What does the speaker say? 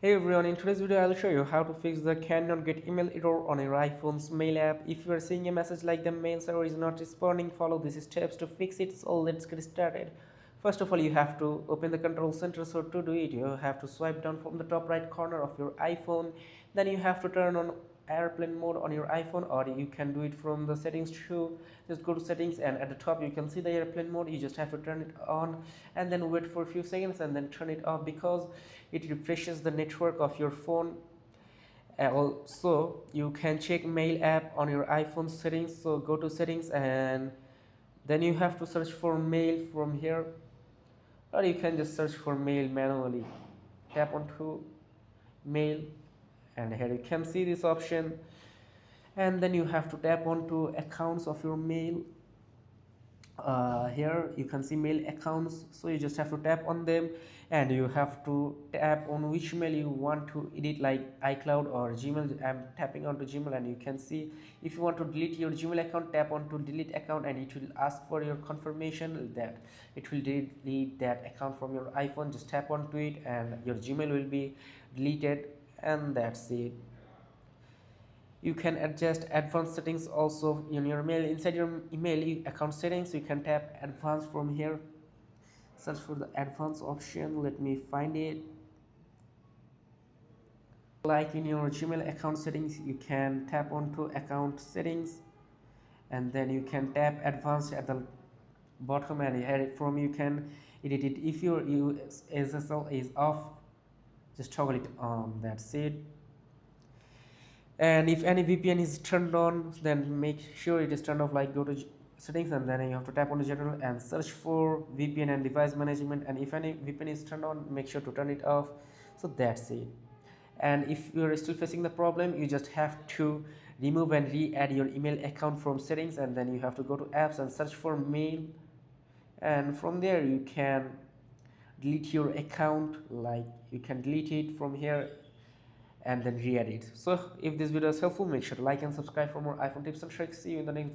Hey everyone, in today's video I'll show you how to fix the cannot get email error on your iPhone's mail app. If you are seeing a message like the mail server is not responding, follow these steps to fix it. So let's get started. First of all, you have to open the control center. So to do it, you have to swipe down from the top right corner of your iPhone. Then you have to turn on airplane mode on your iPhone, or you can do it from the settings too. Just go to settings, and at the top you can see the airplane mode. You just have to turn it on and then wait for a few seconds and then turn it off, because it refreshes the network of your phone. Also, you can check mail app on your iPhone settings. So go to settings, and then you have to search for mail from here, or you can just search for mail manually. Tap onto mail, and here you can see this option, and then you have to tap onto accounts of your mail. Here you can see mail accounts, so you just have to tap on them, and you have to tap on which mail you want to edit, like iCloud or Gmail. I'm tapping onto Gmail, and you can see if you want to delete your Gmail account, tap onto delete account, and it will ask for your confirmation that it will delete that account from your iPhone. Just tap onto it and your Gmail will be deleted, and that's it. You can adjust advanced settings also in your mail. Inside your email account settings, you can tap advanced from here. Search for the advanced option. Let me find it. Like in your Gmail account settings, you can tap onto account settings, and then you can tap advanced at the bottom, and here from you can edit it. If your SSL is off, just toggle it on. That's it. And if any VPN is turned on, then make sure it is turned off. Like, go to settings, and then you have to tap on the general and search for VPN and device management, and if any VPN is turned on, make sure to turn it off. So that's it. And if you are still facing the problem, you just have to remove and re-add your email account from settings, and then you have to go to apps and search for mail, and from there you can delete your account. Like, you can delete it from here and then re-edit. So if this video is helpful, make sure to like and subscribe for more iPhone tips and tricks. See you in the next video.